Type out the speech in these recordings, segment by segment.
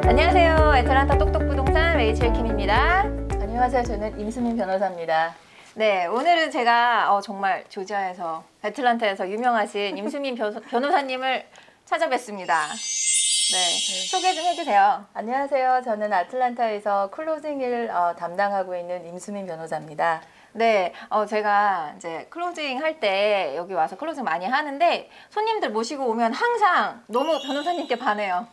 안녕하세요. 애틀란타 똑똑부동산 레이첼 킴입니다. 안녕하세요. 저는 임수민 변호사입니다. 네, 오늘은 제가 정말 조지아에서 애틀란타에서 유명하신 임수민 변호사님을 찾아뵙습니다. 네, 소개 좀 해주세요. 안녕하세요. 저는 아틀란타에서 클로징 일 담당하고 있는 임수민 변호사입니다. 네, 제가 이제 클로징 할 때 여기 와서 클로징 많이 하는데 손님들 모시고 오면 항상 너무 변호사님께 반해요.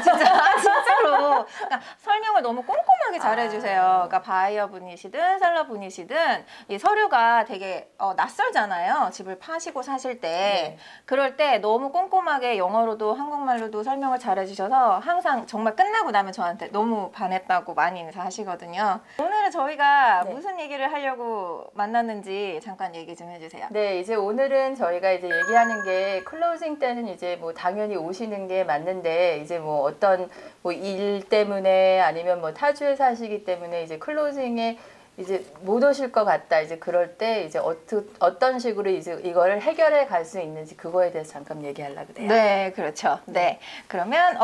진짜로. 그러니까 설명을 너무 꼼꼼하게 잘해주세요. 그러니까 바이어 분이시든 셀러 분이시든 이 서류가 되게 낯설잖아요. 집을 파시고 사실 때. 네. 그럴 때 너무 꼼꼼하게 영어로도 한국말로도 설명을 잘해주셔서 항상 정말 끝나고 나면 저한테 너무 반했다고 많이 인사하시거든요. 오늘은 저희가 무슨 얘기를 하려고 만났는지 잠깐 얘기 좀 해주세요. 네, 이제 오늘은 저희가 이제 얘기하는 게 클로징 때는 이제 뭐 당연히 오시는 게 맞는데 이제 뭐 어떤 뭐 일 때문에 아니면 뭐 타주에 사시기 때문에 이제 클로징에 이제 못 오실 것 같다. 이제 그럴 때 이제 어떤 식으로 이제 이거를 해결해 갈 수 있는지 그거에 대해서 잠깐 얘기하려고 해요. 네, 그렇죠. 네. 그러면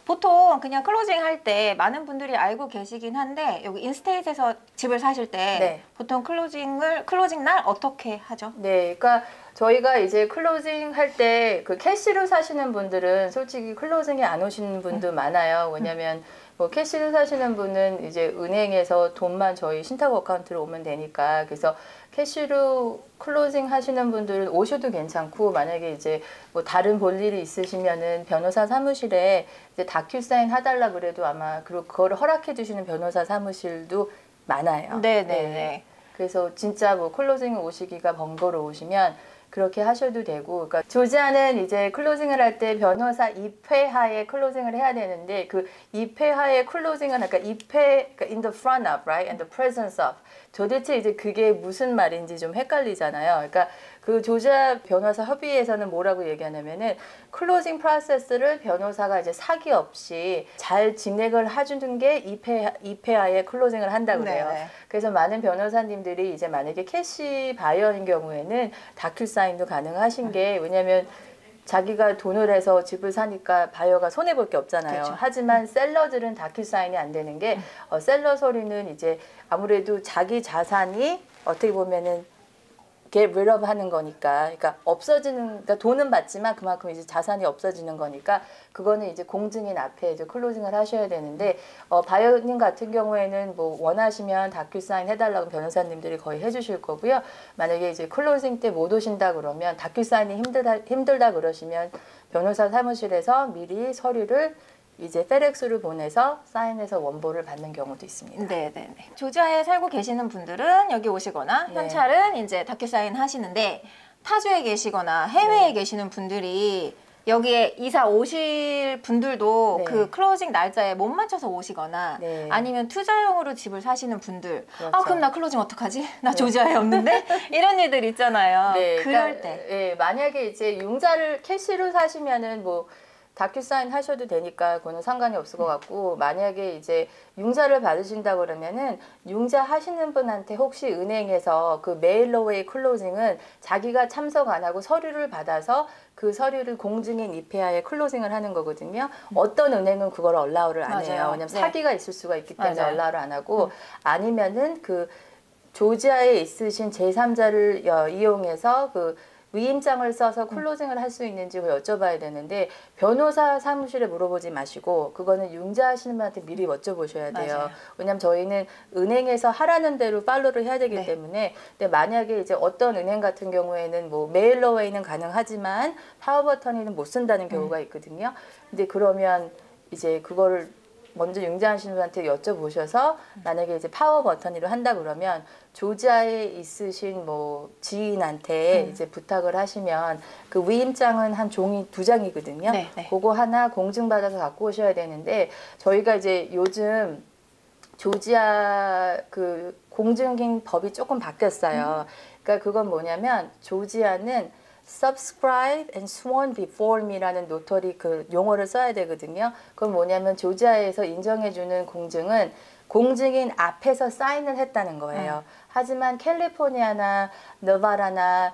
보통 그냥 클로징 할 때 많은 분들이 알고 계시긴 한데 여기 인스테이트에서 집을 사실 때 보통 클로징 날 어떻게 하죠? 네, 그러니까 저희가 이제 클로징 할 때 그 캐시로 사시는 분들은 솔직히 클로징에 안 오시는 분도 많아요. 왜냐면 뭐 캐시로 사시는 분은 이제 은행에서 돈만 저희 신탁 어카운트로 오면 되니까 그래서 캐시로 클로징 하시는 분들은 오셔도 괜찮고 만약에 이제 뭐 다른 볼 일이 있으시면은 변호사 사무실에 이제 다큐사인 해달라 그래도 아마 그거를 허락해 주시는 변호사 사무실도 많아요. 네네네. 그래서 진짜 뭐 클로징 오시기가 번거로우시면 그렇게 하셔도 되고, 그러니까 조지아는 이제 클로징을 할 때 변호사 입회하에 클로징을 해야 되는데 그 입회하에 클로징은 그러니까 그러니까 in the front of, right, and the presence of. 도대체 이제 그게 무슨 말인지 좀 헷갈리잖아요. 그러니까 그 조지아 변호사 협의회에서는 뭐라고 얘기하냐면은 클로징 프로세스를 변호사가 이제 사기 없이 잘 진행을 해주는 게 입회하에 클로징을 한다고 그래요. 네네. 그래서 많은 변호사님들이 이제 만약에 캐시 바이어인 경우에는 다큐사인도 가능하신 게 왜냐면 자기가 돈을 해서 집을 사니까 바이어가 손해볼 게 없잖아요. 그렇죠. 하지만 셀러들은 다큐사인이 안 되는 게 셀러 서류는 이제 아무래도 자기 자산이 어떻게 보면은 get rid of 하는 거니까, 그러니까 없어지는, 그러니까 돈은 받지만 그만큼 이제 자산이 없어지는 거니까 그거는 이제 공증인 앞에 이제 클로징을 하셔야 되는데 바이어님 같은 경우에는 뭐 원하시면 다큐사인 해달라고 변호사님들이 거의 해주실 거고요. 만약에 이제 클로징 때 못 오신다 그러면 다큐사인이 힘들다 그러시면 변호사 사무실에서 미리 서류를 이제 페덱스로 보내서 사인해서 원본을 받는 경우도 있습니다. 네네네. 조지아에 살고 계시는 분들은 여기 오시거나 현찰은 이제 다큐사인 하시는데 타주에 계시거나 해외에 계시는 분들이 여기에 이사 오실 분들도 그 클로징 날짜에 못 맞춰서 오시거나 아니면 투자용으로 집을 사시는 분들 그럼 나 클로징 어떡하지? 나 조지아에 없는데? 이런 일들 있잖아요. 그럴 때 만약에 이제 융자를 캐시로 사시면은 뭐 다큐사인 하셔도 되니까 그거는 상관이 없을 것 같고 만약에 이제 융자를 받으신다 그러면은 융자 하시는 분한테 혹시 은행에서 그 메일러웨이 클로징은 자기가 참석 안 하고 서류를 받아서 그 서류를 공증인 입회하에 클로징을 하는 거거든요. 어떤 은행은 그걸 얼라우를 안 해요. 왜냐면 사기가 있을 수가 있기 때문에 얼라우를 안 하고 아니면은 그 조지아에 있으신 제3자를 이용해서 그 위임장을 써서 클로징을 할 수 있는지 여쭤봐야 되는데 변호사 사무실에 물어보지 마시고 그거는 융자하시는 분한테 미리 여쭤보셔야 돼요. 왜냐하면 저희는 은행에서 하라는 대로 팔로우를 해야 되기 때문에 근데 만약에 이제 어떤 은행 같은 경우에는 뭐 메일러웨이는 가능하지만 파워버터니는 못 쓴다는 경우가 있거든요. 근데 그러면 이제 그거를 먼저 융자하시는 분한테 여쭤보셔서 만약에 이제 파워 버터니로 한다 그러면 조지아에 있으신 뭐 지인한테 이제 부탁을 하시면 그 위임장은 한 종이 2장이거든요. 그거 하나 공증받아서 갖고 오셔야 되는데 저희가 이제 요즘 조지아 그 공증인 법이 조금 바뀌었어요. 그러니까 그건 뭐냐면 조지아는 subscribe and sworn before me라는 노터리 그 용어를 써야 되거든요. 그건 뭐냐면 조지아에서 인정해주는 공증은 공증인 앞에서 사인을 했다는 거예요. 하지만 캘리포니아나 너바다나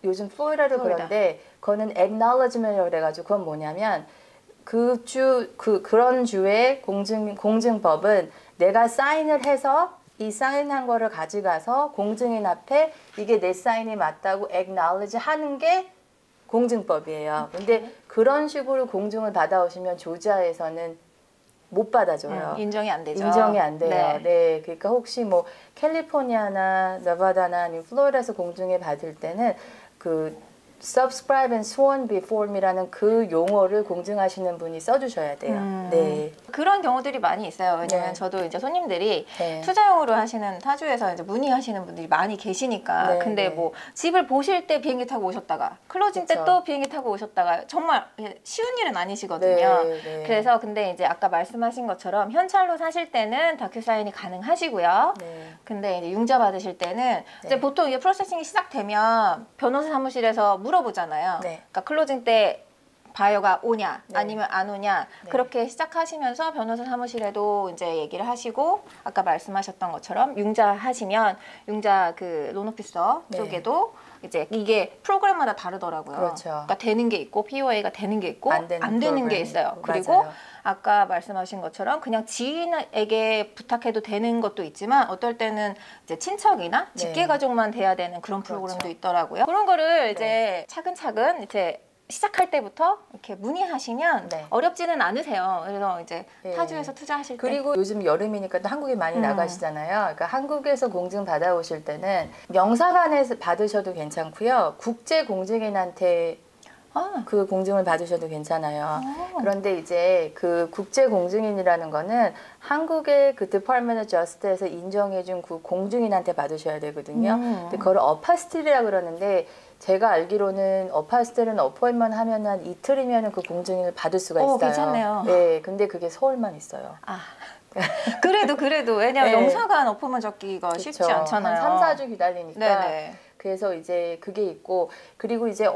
요즘 플로리다도 그런데 그거는 acknowledgement이라고 그래가지고 그건 뭐냐면 그런 주의 공증법은 내가 사인을 해서 이 사인한 거를 가져가서 공증인 앞에 이게 내 사인이 맞다고 acknowledge 하는 게 공증법이에요. 근데 그런 식으로 공증을 받아오시면 조지아에서는 못 받아줘요. 인정이 안 되죠. 인정이 안 돼요. 네. 네. 그러니까 혹시 뭐 캘리포니아나 네바다나 아니면 플로리다에서 공증을 받을 때는 그 subscribe and sworn before me라는 그 용어를 공증하시는 분이 써주셔야 돼요. 네. 그런 경우들이 많이 있어요. 왜냐면 네. 저도 이제 손님들이 네. 투자용으로 하시는 타주에서 이제 문의하시는 분들이 많이 계시니까. 네, 근데 네. 뭐 집을 보실 때 비행기 타고 오셨다가 클로징 때 그쵸. 또 비행기 타고 오셨다가 정말 쉬운 일은 아니시거든요. 네, 네. 그래서 근데 이제 아까 말씀하신 것처럼 현찰로 사실 때는 다큐사인이 가능하시고요. 네. 근데 이제 융자 받으실 때는 이제 보통 이게 프로세싱이 시작되면 변호사 사무실에서 물어보잖아요. 네. 그러니까 클로징 때 바이어가 오냐 네. 아니면 안 오냐 네. 그렇게 시작하시면서 변호사 사무실에도 이제 얘기를 하시고 아까 말씀하셨던 것처럼 융자 하시면 융자 그 론 오피서 네. 쪽에도 이제 이게 프로그램마다 다르더라고요. 그렇죠. 그러니까 되는 게 있고 POA가 되는 게 있고 안 되는 게 프로그램이 있어요. 있고. 그리고 맞아요. 아까 말씀하신 것처럼 그냥 지인에게 부탁해도 되는 것도 있지만 어떨 때는 이제 친척이나 네. 직계 가족만 돼야 되는 그런 프로그램도 그렇죠. 있더라고요. 그런 거를 이제 차근차근 이제 시작할 때부터 이렇게 문의하시면 네. 어렵지는 않으세요. 그래서 이제 네. 타주에서 투자하실 때 그리고 요즘 여름이니까 또 한국에 많이 나가시잖아요. 그러니까 한국에서 공증 받아오실 때는 영사관에서 받으셔도 괜찮고요. 국제 공증인한테 그 공증을 받으셔도 괜찮아요. 그런데 이제 그 국제 공증인이라는 거는 한국의 그 Department of Justice에서 인정해준 그 공증인한테 받으셔야 되거든요. 근데 그걸 어파스틸이라고 그러는데 제가 알기로는 어파스틸은 어포인먼트 하면 한 이틀이면 그 공증인을 받을 수가 있어요. 괜찮네요. 네, 근데 그게 서울만 있어요. 그래도 왜냐면 네. 영사관 어포만 적기가 쉽지 그쵸. 않잖아요. 한 3, 4주 기다리니까. 네네. 그래서 이제 그게 있고, 그리고 이제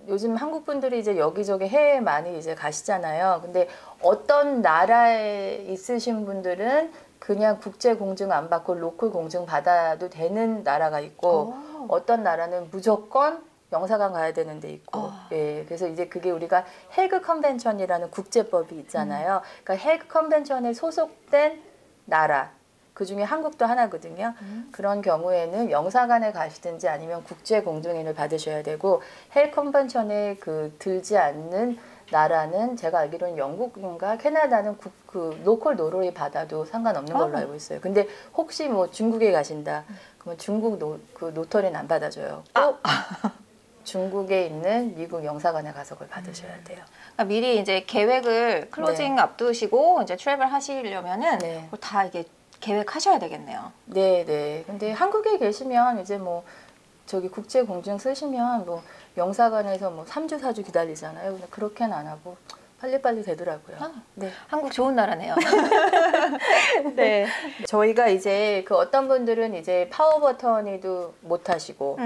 요즘 한국 분들이 이제 여기저기 해외에 많이 이제 가시잖아요. 근데 어떤 나라에 있으신 분들은 그냥 국제 공증 안 받고 로컬 공증 받아도 되는 나라가 있고, 어떤 나라는 무조건 영사관 가야 되는 데 있고, 예, 그래서 이제 그게 우리가 해그 컨벤션이라는 국제법이 있잖아요. 그러니까 해그 컨벤션에 소속된 나라, 그 중에 한국도 하나거든요. 그런 경우에는 영사관에 가시든지 아니면 국제 공증인을 받으셔야 되고, 해그 컨벤션에 들지 않는 나라는 제가 알기로는 영국인가 캐나다는 그 로컬 노로이 받아도 상관없는 걸로 알고 있어요. 근데 혹시 뭐 중국에 가신다, 그러면 중국 그 노터리는 안 받아줘요. 꼭 중국에 있는 미국 영사관에 가서 그걸 받으셔야 돼요. 그러니까 미리 이제 계획을 클로징 앞두시고 이제 트래블 하시려면은 네. 그걸 다 이게 계획하셔야 되겠네요. 네, 네. 근데 한국에 계시면 이제 뭐 저기 국제 공증 쓰시면 뭐 영사관에서 뭐 3주, 4주 기다리잖아요. 근데 그렇게는 안 하고 빨리빨리 되더라고요. 네. 한국 좋은 나라네요. 네. 저희가 이제 그 어떤 분들은 이제 파워 버터니도 못 하시고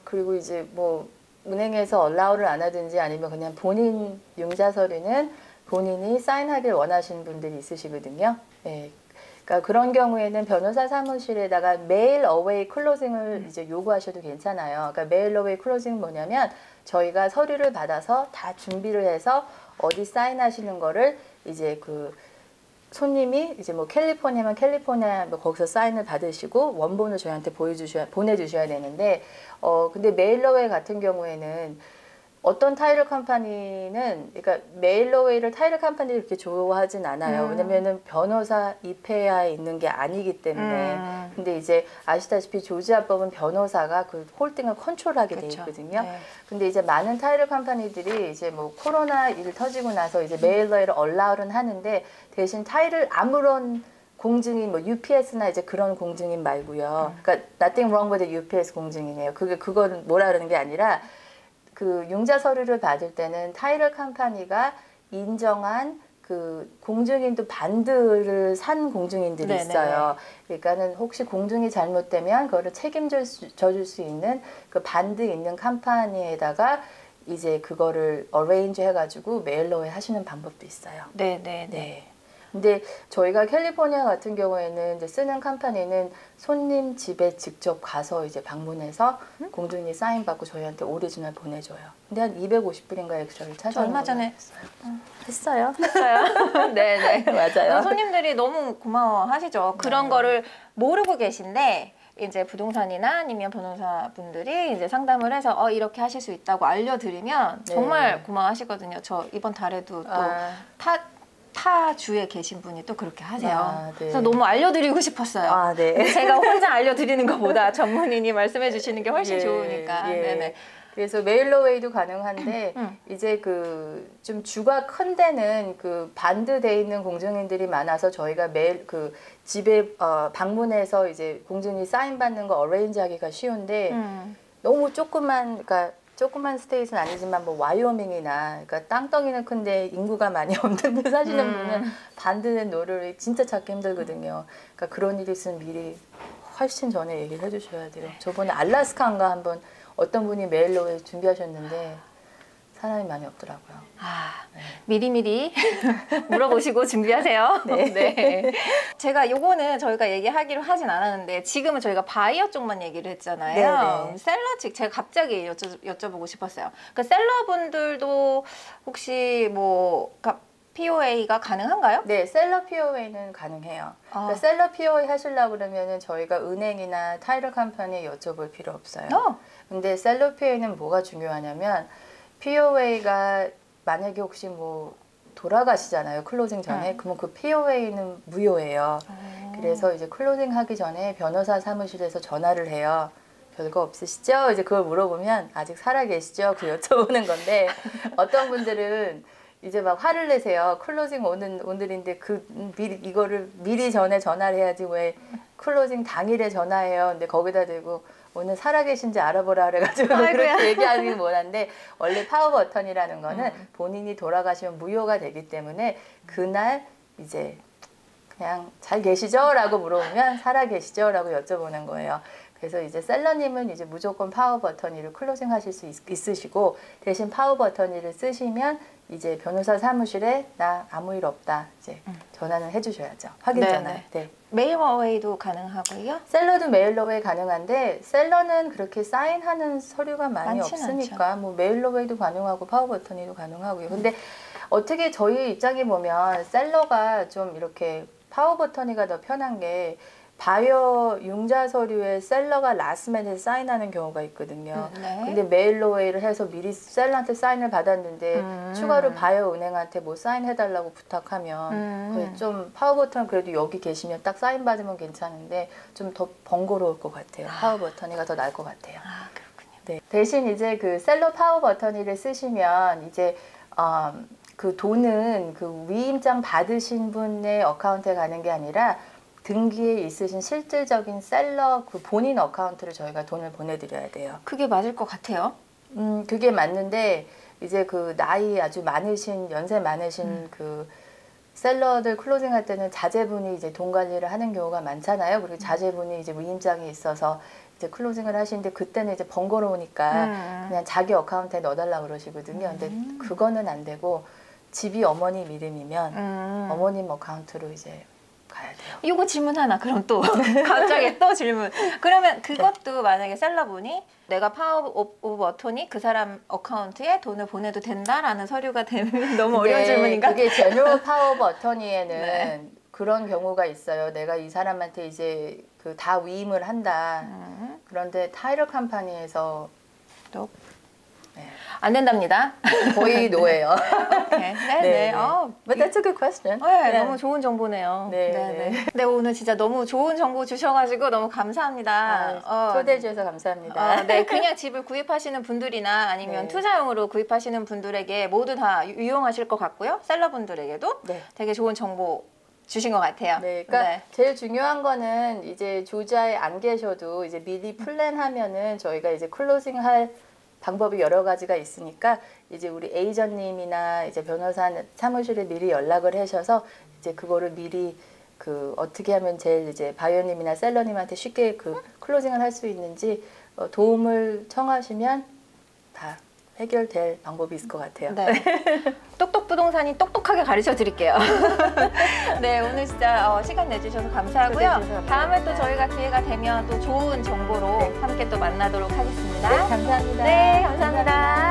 그리고 이제 뭐 은행에서 얼라우를 안 하든지 아니면 그냥 본인 융자 서류는 본인이 사인하길 원하시는 분들이 있으시거든요. 네. 그러니까 그런 경우에는 변호사 사무실에다가 메일 어웨이 클로징을 이제 요구하셔도 괜찮아요. 그러니까 메일 어웨이 클로징은 뭐냐면 저희가 서류를 받아서 다 준비를 해서 어디 사인하시는 거를 이제 그 손님이 이제 뭐 캘리포니아면 캘리포니아 뭐 거기서 사인을 받으시고 원본을 저희한테 보내주셔야 되는데 근데 메일러웨이 같은 경우에는 어떤 타이틀 컴퍼니는 그러니까 메일러웨이를 타이틀 컴퍼니를 그렇게 좋아하진 않아요. 왜냐면은 변호사 입회하에 있는 게 아니기 때문에. 근데 이제 아시다시피 조지아법은 변호사가 그 홀딩을 컨트롤하게 돼 있거든요. 네. 근데 이제 많은 타이틀 컴퍼니들이 이제 뭐 코로나 일 터지고 나서 이제 메일러웨이를 얼라우는 하는데 대신 타이틀 아무런 공증인 뭐 UPS나 이제 그런 공증인 말고요. 그러니까 nothing wrong with the UPS 공증이네요. 그거는 뭐라 그러는 게 아니라 그 융자 서류를 받을 때는 타이틀 컴퍼니가 인정한 그 공증인도 반드를 산 공증인들이 네네. 있어요. 그러니까는 혹시 공증이 잘못되면 그거를 책임져 줄 수 있는 그 반드 있는 컴퍼니에다가 이제 그거를 어레인지 해가지고 메일러에 하시는 방법도 있어요. 네. 네. 근데 저희가 캘리포니아 같은 경우에는 이제 쓰는 컴퍼니는 손님 집에 직접 가서 이제 방문해서 공증이 사인 받고 저희한테 오리지널 보내줘요. 근데 한 250불인가 엑스트라를 저 차지하는 얼마 전에 했어요. 했어요. 네네. 맞아요. 손님들이 너무 고마워하시죠. 그런 거를 모르고 계신데 이제 부동산이나 아니면 변호사분들이 이제 상담을 해서 이렇게 하실 수 있다고 알려드리면 네. 정말 고마워하시거든요. 저 이번 달에도 또 타 주에 계신 분이 또 그렇게 하세요. 네. 그래서 너무 알려드리고 싶었어요. 네. 근데 제가 혼자 알려드리는 것보다 전문인이 말씀해 주시는 게 훨씬 좋으니까. 예. 네네. 그래서 메일로웨이도 가능한데 이제 그 좀 주가 큰 데는 그 반드돼 있는 공증인들이 많아서 저희가 매일 그 집에 방문해서 이제 공증이 사인 받는 거 어레인지하기가 쉬운데 너무 조그만 스테이트는 아니지만 뭐 와이오밍이나 그러니까 땅덩이는 큰데 인구가 많이 없는 데 사시는 분은 반드된 노를 진짜 찾기 힘들거든요. 그러니까 그런 일이 있으면 미리 훨씬 전에 얘기를 해주셔야 돼요. 저번에 알라스카인가 한번 어떤 분이 메일로 준비하셨는데 사람이 많이 없더라고요. 미리미리 물어보시고 준비하세요. 네. 제가 요거는 저희가 얘기하기로 하진 않았는데 지금은 저희가 바이어 쪽만 얘기를 했잖아요. 네네. 셀러 측 제가 갑자기 여쭤보고 싶었어요. 그 셀러분들도 혹시 뭐 POA가 가능한가요? 네, 셀러 POA는 가능해요. 그러니까 셀러 POA 하시려고 그러면은 저희가 은행이나 타이틀 컴퍼니에 여쭤볼 필요 없어요. 근데 셀러 POA는 뭐가 중요하냐면 POA가 만약에 혹시 뭐 돌아가시잖아요. 클로징 전에. 그러면 그 POA는 무효예요. 그래서 이제 클로징 하기 전에 변호사 사무실에서 전화를 해요. 별거 없으시죠? 이제 그걸 물어보면 아직 살아계시죠? 그 여쭤보는 건데 어떤 분들은 이제 막 화를 내세요. 클로징 오늘인데 이거를 미리 전에 전화를 해야지 왜 클로징 당일에 전화해요. 근데 거기다 대고 오늘 살아계신지 알아보라 그래가지고 그렇게 얘기하기 원한데 원래 파워 버튼이라는 거는 본인이 돌아가시면 무효가 되기 때문에 그날 이제 그냥 잘 계시죠? 라고 물어보면 살아계시죠? 라고 여쭤보는 거예요. 그래서 이제 셀러님은 이제 무조건 파워 버튼이를 클로징 하실 수 있으시고 대신 파워 버튼이를 쓰시면 이제 변호사 사무실에 나 아무 일 없다 이제 전화는 해주셔야죠. 확인 전화. 네. 메일어웨이도 가능하고요. 셀러도 메일러웨이 가능한데 셀러는 그렇게 사인하는 서류가 많이 없으니까 뭐 메일러웨이도 가능하고 파워 버튼이도 가능하고요. 근데 어떻게 저희 입장에 보면 셀러가 좀 이렇게 파워 버튼이가 더 편한 게 바이어 융자 서류에 셀러가 라스트맨에 사인하는 경우가 있거든요. 근데 메일로웨이를 해서 미리 셀러한테 사인을 받았는데 추가로 바이어 은행한테 뭐 사인해달라고 부탁하면 좀 파워 버튼 그래도 여기 계시면 딱 사인 받으면 괜찮은데 좀 더 번거로울 것 같아요. 파워 버튼이가 더 나을 것 같아요. 그렇군요. 네. 대신 이제 그 셀러 파워 버튼이를 쓰시면 이제 그 돈은 그 위임장 받으신 분의 어카운트에 가는 게 아니라 등기에 있으신 실질적인 셀러 그 본인 어카운트를 저희가 돈을 보내드려야 돼요. 그게 맞을 것 같아요. 그게 맞는데 이제 그 나이 아주 많으신 연세 많으신 그 셀러들 클로징 할 때는 자제분이 이제 돈 관리를 하는 경우가 많잖아요. 그리고 자제분이 이제 위임장이 있어서 이제 클로징을 하시는데 그때는 이제 번거로우니까 그냥 자기 어카운트에 넣어달라 그러시거든요. 근데 그거는 안 되고 집이 어머님 이름이면 어머님 어카운트로 이제 가야 돼요. 이거 질문 하나 그럼 또 갑자기 또 질문. 그러면 그것도 만약에 셀러분이 내가 파워 오브 어토니 그 사람 어카운트에 돈을 보내도 된다라는 서류가 되면 너무 어려운 질문인가? 그게 제너럴 파워 오브 어토니에는 그런 경우가 있어요. 내가 이 사람한테 이제 그 다 위임을 한다. 그런데 타이틀 컴퍼니에서 또 안 된답니다. 거의 노예요. 네. But that's a good question. 너무 좋은 정보네요. 네, 오늘 진짜 너무 좋은 정보 주셔가지고 너무 감사합니다. 초대해 주셔서 감사합니다. 네, 그냥 집을 구입하시는 분들이나 아니면 투자용으로 구입하시는 분들에게 모두 다 유용하실 것 같고요. 셀러분들에게도 되게 좋은 정보 주신 것 같아요. 네, 그러니까 제일 중요한 거는 이제 조자에 안 계셔도 이제 미리 플랜하면은 저희가 이제 클로징할 방법이 여러 가지가 있으니까 이제 우리 에이전님이나 이제 변호사 사무실에 미리 연락을 하셔서 이제 그거를 미리 그 어떻게 하면 제일 이제 바이오님이나 셀러님한테 쉽게 그 클로징을 할 수 있는지 도움을 청하시면 다 해결될 방법이 있을 것 같아요. 네. 똑똑 부동산이 똑똑하게 가르쳐 드릴게요. 네, 오늘 진짜 시간 내주셔서 감사하고요. 초대해주셔서 다음에 또 감사합니다. 저희가 기회가 되면 또 좋은 정보로 네. 함께 또 만나도록 하겠습니다. 네, 감사합니다. 네, 감사합니다.